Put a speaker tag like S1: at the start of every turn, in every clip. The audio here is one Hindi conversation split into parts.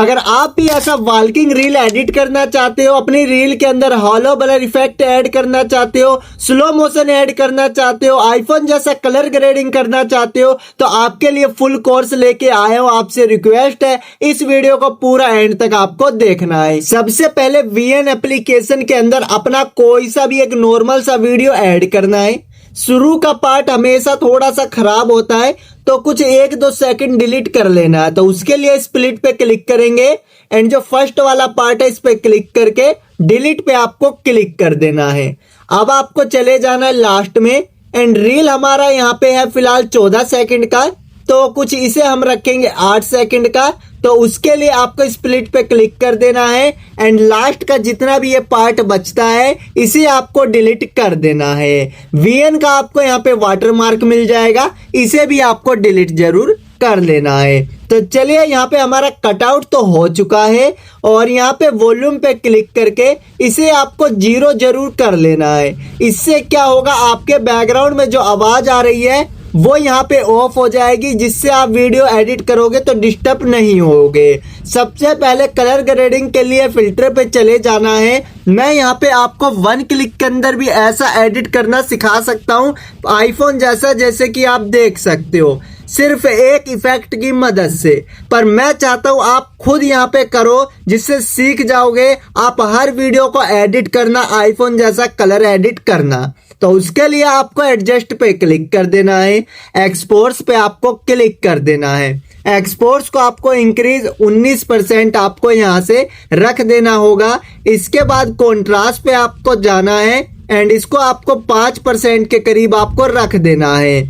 S1: अगर आप भी ऐसा वॉल्किंग रील एडिट करना चाहते हो, अपनी रील के अंदर हॉलो ब्लर इफेक्ट ऐड करना चाहते हो, स्लो मोशन ऐड करना चाहते हो, आईफोन जैसा कलर ग्रेडिंग करना चाहते हो, तो आपके लिए फुल कोर्स लेके आए हो। आपसे रिक्वेस्ट है इस वीडियो को पूरा एंड तक आपको देखना है। सबसे पहले वीएन एप्लीकेशन के अंदर अपना कोई सा भी एक नॉर्मल सा वीडियो ऐड करना है। शुरू का पार्ट हमेशा थोड़ा सा खराब होता है तो कुछ 1-2 सेकंड डिलीट कर लेना है। तो उसके लिए स्प्लिट पे क्लिक करेंगे एंड जो फर्स्ट वाला पार्ट है इस पे क्लिक करके डिलीट पे आपको क्लिक कर देना है। अब आपको चले जाना है लास्ट में एंड रील हमारा यहाँ पे है फिलहाल 14 सेकंड का, तो कुछ इसे हम रखेंगे 8 सेकंड का। तो उसके लिए आपको स्प्लिट पे क्लिक कर देना है एंड लास्ट का जितना भी ये पार्ट बचता है इसे आपको डिलीट कर देना है। वीएन का आपको यहाँ पे वाटरमार्क मिल जाएगा, इसे भी आपको डिलीट जरूर कर लेना है। तो चलिए यहाँ पे हमारा कटआउट तो हो चुका है और यहाँ पे वॉल्यूम पे क्लिक करके इसे आपको 0 जरूर कर लेना है। इससे क्या होगा, आपके बैकग्राउंड में जो आवाज आ रही है वो यहाँ पे ऑफ हो जाएगी, जिससे आप वीडियो एडिट करोगे तो डिस्टर्ब नहीं होगे। सबसे पहले कलर ग्रेडिंग के लिए फिल्टर पे चले जाना है। मैं यहाँ पे आपको 1 क्लिक के अंदर भी ऐसा एडिट करना सिखा सकता हूँ आईफोन जैसा, जैसे कि आप देख सकते हो सिर्फ एक इफेक्ट की मदद से। पर मैं चाहता हूँ आप खुद यहाँ पे करो, जिससे सीख जाओगे आप हर वीडियो को एडिट करना, आईफोन जैसा कलर एडिट करना। तो उसके लिए आपको एडजस्ट पे क्लिक कर देना है, एक्सपोर्ट्स पे आपको क्लिक कर देना है। एक्सपोर्ट्स को आपको इंक्रीज 19% आपको यहाँ से रख देना होगा। इसके बाद कॉन्ट्रास्ट पे आपको जाना है एंड इसको आपको 5% के करीब आपको रख देना है।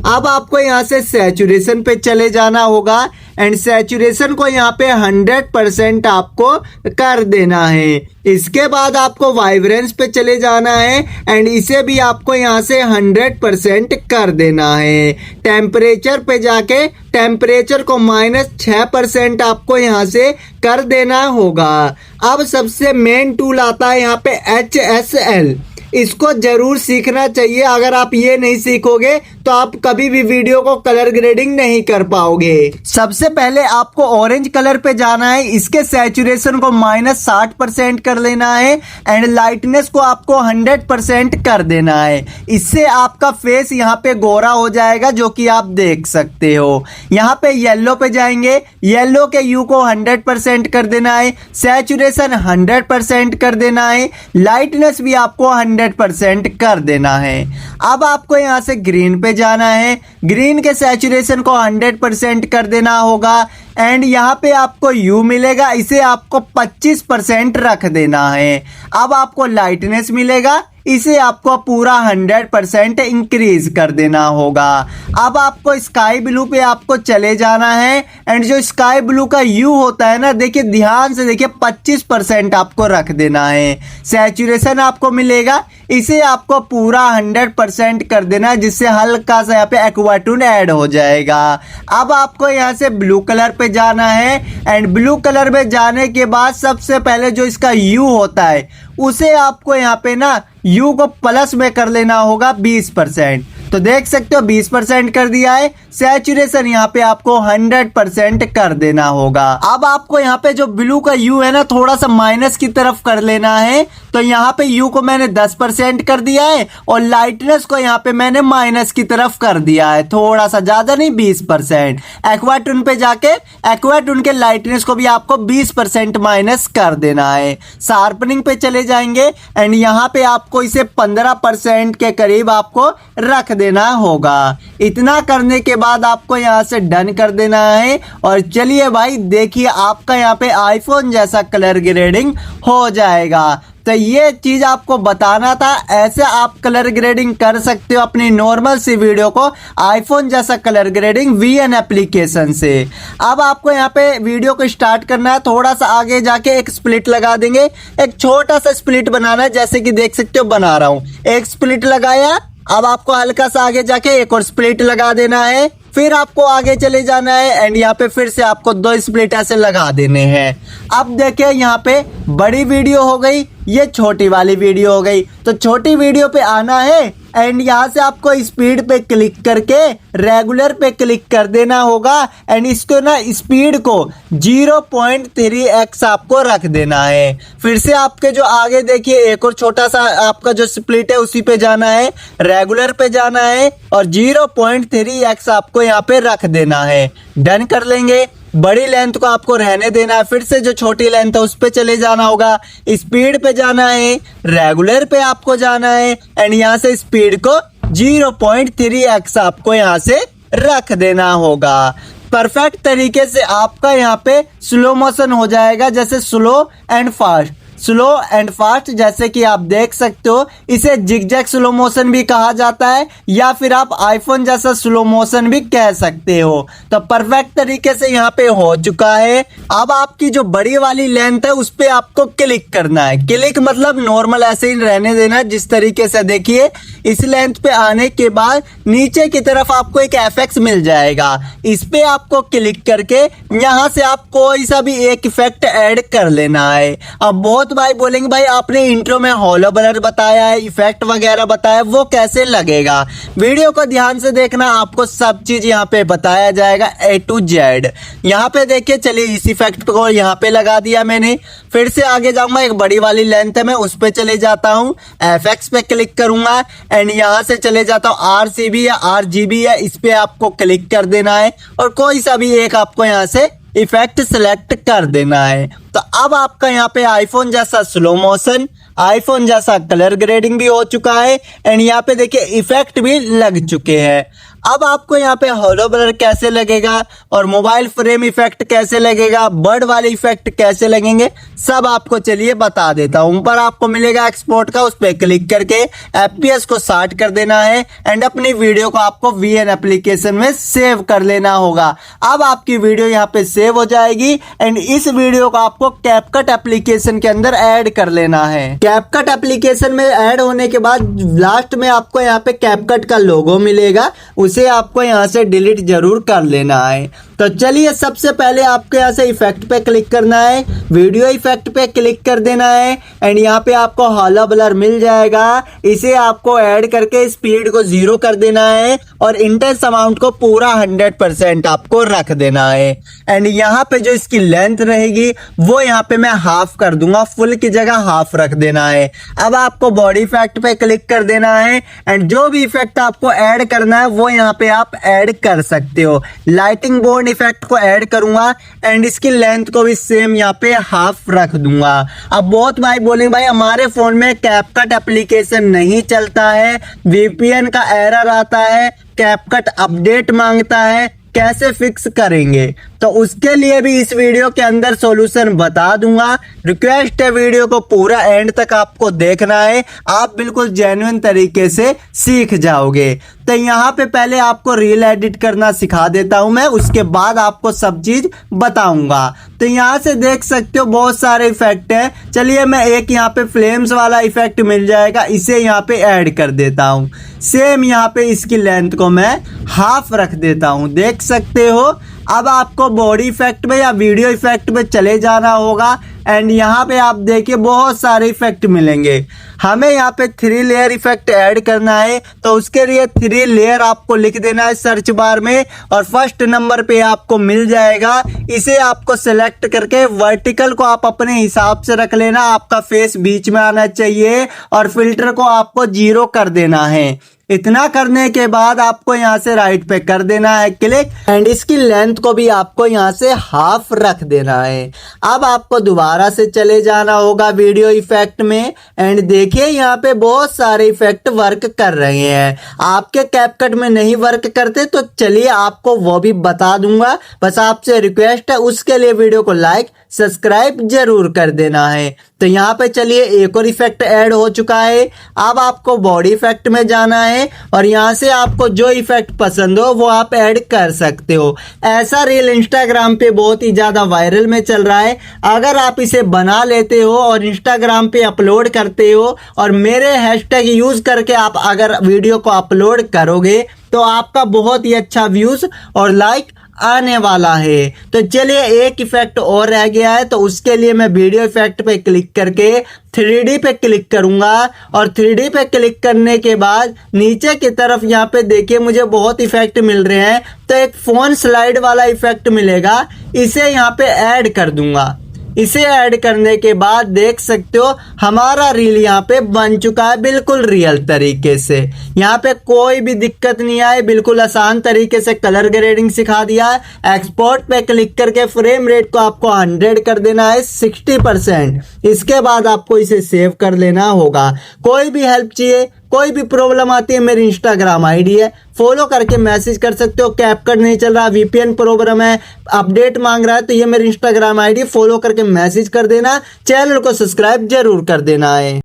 S1: अब आपको यहाँ से सैचुरेशन पे चले जाना होगा एंड सैचुरेशन को यहाँ पे 100% आपको कर देना है। इसके बाद आपको वाइब्रेंस पे चले जाना है एंड इसे भी आपको यहाँ से 100% कर देना है। टेम्परेचर पे जाके टेम्परेचर को -6% आपको यहाँ से कर देना होगा। अब सबसे मेन टूल आता है यहाँ पे HSL, इसको जरूर सीखना चाहिए। अगर आप ये नहीं सीखोगे तो आप कभी भी वीडियो को कलर ग्रेडिंग नहीं कर पाओगे। सबसे पहले आपको ऑरेंज कलर पे जाना है, इसके सैचुरेशन को -60% कर लेना है एंड लाइटनेस को आपको 100% कर देना है। इससे आपका फेस यहाँ पे गोरा हो जाएगा, जो कि आप देख सकते हो। यहाँ पे येलो पे जाएंगे, येलो के यू को 100% कर देना है, सैचुरेशन 100% कर देना है, लाइटनेस भी आपको 100% कर देना है। अब आपको यहाँ से ग्रीन पे जाना है, ग्रीन के सैचुरेशन को 100% कर देना होगा एंड यहाँ पे आपको यू मिलेगा, इसे आपको 25% रख देना है। अब आपको लाइटनेस मिलेगा, इसे आपको पूरा 100% इंक्रीज कर देना होगा। अब आपको स्काई ब्लू पे आपको चले जाना है एंड जो स्काई ब्लू का यू होता है ना, देखिए ध्यान से देखिए 25% आपको रख देना है। सैचुरेशन आपको मिलेगा, इसे आपको पूरा 100% कर देना है, जिससे हल्का सा यहाँ पे एक्वाटून ऐड हो जाएगा। अब आपको यहाँ से ब्लू कलर पे जाना है एंड ब्लू कलर में जाने के बाद सबसे पहले जो इसका यू होता है उसे आपको यहाँ पे ना यू को प्लस में कर लेना होगा 20%। तो देख सकते हो 20% कर दिया है। सैचुरेशन यहाँ पे आपको 100% कर देना होगा। अब आपको यहाँ पे जो ब्लू का यू है ना, थोड़ा सा माइनस की तरफ कर लेना है। तो यहाँ पे यू को मैंने 10% कर दिया है और लाइटनेस को यहाँ पे मैंने माइनस की तरफ कर दिया है, थोड़ा सा ज्यादा नहीं 20%। एक्वाटून पे जाके एक्वाटून के लाइटनेस को भी आपको 20% माइनस कर देना है। शार्पनिंग पे चले जाएंगे एंड यहाँ पे आपको इसे 15% के करीब आपको रख देना होगा। इतना करने के बाद आपको यहाँ से डन कर देना है और चलिए भाई देखिए आपका यहाँ पे आईफोन जैसा कलर ग्रेडिंग हो जाएगा। तो ये चीज आपको बताना था, ऐसे आप कलर ग्रेडिंग कर सकते हो अपनी नॉर्मल सी वीडियो को आईफोन जैसा कलर ग्रेडिंग वीएन एप्लीकेशन से। अब आपको यहाँ पे वीडियो को स्टार्ट करना है, थोड़ा सा आगे जाके एक स्प्लिट लगा देंगे, एक छोटा सा स्प्लिट बनाना है, जैसे कि देख सकते हो बना रहा हूँ। एक स्प्लिट लगाया, अब आपको हल्का सा आगे जाके एक और स्प्लिट लगा देना है, फिर आपको आगे चले जाना है एंड यहाँ पे फिर से आपको 2 स्प्लिट ऐसे लगा देने हैं। अब देखिए यहाँ पे बड़ी वीडियो हो गई, ये छोटी वाली वीडियो हो गई। तो छोटी वीडियो पे आना है एंड यहाँ से आपको स्पीड पे क्लिक करके रेगुलर पे क्लिक कर देना होगा एंड इसको ना स्पीड को 0.3x आपको रख देना है। फिर से आपके जो आगे देखिए एक और छोटा सा आपका जो स्प्लिट है उसी पे जाना है, रेगुलर पे जाना है और 0.3x आपको यहाँ पे रख देना है। डन कर लेंगे। बड़ी लेंथ को आपको रहने देना है, फिर से जो छोटी लेंथ है उस पे चले जाना होगा, स्पीड पे जाना है, रेगुलर पे आपको जाना है एंड यहाँ से स्पीड को 0.3x आपको यहाँ से रख देना होगा। परफेक्ट तरीके से आपका यहाँ पे स्लो मोशन हो जाएगा, जैसे slow and fast, slow and fast जैसे कि आप देख सकते हो। इसे जिगजैग स्लो मोशन भी कहा जाता है या फिर आप आईफोन जैसा स्लो मोशन भी कह सकते हो। तो परफेक्ट तरीके से यहाँ पे हो चुका है। अब आपकी जो बड़ी वाली लेंथ है उस पे आपको क्लिक करना है। क्लिक मतलब नॉर्मल ऐसे ही रहने देना, जिस तरीके से देखिए इस लेंथ पे आने के बाद नीचे की तरफ आपको एक एफएक्स मिल जाएगा। इस पे आपको क्लिक करके यहाँ से आप कोई सा भी एक इफेक्ट ऐड कर लेना है। अब बहुत भाई बोलेंगे भाई आपने इंट्रो में हॉलो ब्लर बताया है, इफेक्ट वगैरह बताया, वो कैसे लगेगा? वीडियो को ध्यान से देखना, आपको सब चीज यहाँ पे बताया जाएगा A to Z। यहाँ पे देखिए, चलिए इस इफेक्ट को यहाँ पे लगा दिया मैंने। फिर से आगे जाऊंगा, एक बड़ी वाली लेंथ है मैं उस पे चले जाता हूँ, FX पे क्लिक करूंगा एंड यहाँ से चले जाता हूँ RCB या RGB है, इस पे आपको क्लिक कर देना है और कोई सा भी एक आपको यहाँ से इफेक्ट सिलेक्ट कर देना है। तो अब आपका यहाँ पे आईफोन जैसा स्लो मोशन, आईफोन जैसा कलर ग्रेडिंग भी हो चुका है एंड यहाँ पे देखिए इफेक्ट भी लग चुके हैं। अब आपको यहाँ पे हॉलो ब्लर कैसे लगेगा और मोबाइल फ्रेम इफेक्ट कैसे लगेगा, बर्ड वाले इफेक्ट कैसे लगेंगे, सब आपको चलिए बता देता हूँ। ऊपर आपको मिलेगा एक्सपोर्ट का, उस पर क्लिक करके FPS को 60 कर देना है एंड अपनी वीडियो को आपको VN एप्लीकेशन में सेव कर लेना होगा। अब आपकी वीडियो यहाँ पे सेव हो जाएगी एंड इस वीडियो को आपको कैपकट एप्लीकेशन के अंदर ऐड कर लेना है। कैपकट एप्लीकेशन में ऐड होने के बाद लास्ट में आपको यहाँ पे कैपकट का लोगो मिलेगा, उसे आपको यहाँ से डिलीट जरूर कर लेना है। तो चलिए सबसे पहले आपको यहाँ से इफेक्ट पे क्लिक करना है, वीडियो इफेक्ट पे क्लिक कर देना है एंड यहाँ पे आपको हॉलो ब्लर मिल जाएगा। इसे आपको ऐड करके स्पीड को 0 कर देना है और इंटेंस अमाउंट को पूरा 100% आपको रख देना है एंड यहाँ पे जो इसकी लेंथ रहेगी वो यहाँ पे मैं हाफ कर दूंगा, फुल की जगह हाफ रख देना है। अब आपको बॉडी इफेक्ट पे क्लिक कर देना है एंड जो भी इफेक्ट आपको ऐड करना है वो यहाँ पे आप ऐड कर सकते हो। लाइटिंग बोर्ड इफेक्ट को ऐड करूंगा एंड इसकी लेंथ को भी सेम यहाँ पे हाफ रख दूंगा। अब बहुत भाई बोलेंगे भाई हमारे फोन में कैपकट एप्लीकेशन नहीं चलता है, VPN का एरर आता है, कैपकट अपडेट मांगता है, कैसे फिक्स करेंगे? तो उसके लिए भी इस वीडियो के अंदर सॉल्यूशन बता दूंगा। रिक्वेस्ट है वीडियो को पूरा एंड तक आपको देखना है, आप बिल्कुल जेन्युइन तरीके से सीख जाओगे। तो यहाँ पे पहले आपको रील एडिट करना सिखा देता हूँ मैं, उसके बाद आपको सब चीज बताऊंगा। तो यहाँ से देख सकते हो बहुत सारे इफेक्ट है। चलिए मैं एक यहाँ पे फ्लेम्स वाला इफेक्ट मिल जाएगा, इसे यहाँ पे ऐड कर देता हूँ। सेम यहाँ पे इसकी लेंथ को मैं हाफ रख देता हूँ, देख सकते हो। अब आपको बॉडी इफेक्ट में या वीडियो इफेक्ट में चले जाना होगा एंड यहाँ पे आप देखिए बहुत सारे इफेक्ट मिलेंगे। हमें यहाँ पे 3 लेयर इफेक्ट ऐड करना है, तो उसके लिए 3 लेयर आपको लिख देना है सर्च बार में और फर्स्ट नंबर पे आपको मिल जाएगा। इसे आपको सेलेक्ट करके वर्टिकल को आप अपने हिसाब से रख लेना, आपका फेस बीच में आना चाहिए और फिल्टर को आपको 0 कर देना है। इतना करने के बाद आपको यहाँ से राइट पे कर देना है क्लिक एंड इसकी लेंथ को भी आपको यहाँ से हाफ रख देना है। अब आपको दोबारा से चले जाना होगा वीडियो इफेक्ट में एंड देखिए यहाँ पे बहुत सारे इफेक्ट वर्क कर रहे हैं। आपके कैपकट में नहीं वर्क करते तो चलिए आपको वो भी बता दूंगा, बस आपसे रिक्वेस्ट है उसके लिए वीडियो को लाइक सब्सक्राइब जरूर कर देना है। तो यहाँ पे चलिए एक और इफेक्ट ऐड हो चुका है। अब आपको बॉडी इफेक्ट में जाना है और यहाँ से आपको जो इफेक्ट पसंद हो वो आप ऐड कर सकते हो। ऐसा रील इंस्टाग्राम पे बहुत ही ज्यादा वायरल में चल रहा है। अगर आप इसे बना लेते हो और इंस्टाग्राम पे अपलोड करते हो और मेरे हैशटैग यूज करके आप अगर वीडियो को अपलोड करोगे तो आपका बहुत ही अच्छा व्यूज और लाइक आने वाला है। तो चलिए एक इफेक्ट और रह गया है, तो उसके लिए मैं वीडियो इफेक्ट पे क्लिक करके 3D पे क्लिक करूंगा और 3D पे क्लिक करने के बाद नीचे की तरफ यहाँ पे देखिए मुझे बहुत इफेक्ट मिल रहे हैं। तो एक फोन स्लाइड वाला इफेक्ट मिलेगा, इसे यहाँ पे ऐड कर दूंगा। इसे ऐड करने के बाद देख सकते हो हमारा रील यहाँ पे बन चुका है बिल्कुल रियल तरीके से। यहाँ पे कोई भी दिक्कत नहीं आई, बिल्कुल आसान तरीके से कलर ग्रेडिंग सिखा दिया है। एक्सपोर्ट पे क्लिक करके फ्रेम रेट को आपको 100 कर देना है 60%। इसके बाद आपको इसे सेव कर लेना होगा। कोई भी हेल्प चाहिए, कोई भी प्रॉब्लम आती है, मेरी इंस्टाग्राम आईडी है, फॉलो करके मैसेज कर सकते हो। कैपकट नहीं चल रहा, वीपीएन प्रॉब्लम है, अपडेट मांग रहा है, तो ये मेरी इंस्टाग्राम आईडी फॉलो करके मैसेज कर देना। चैनल को सब्सक्राइब जरूर कर देना है।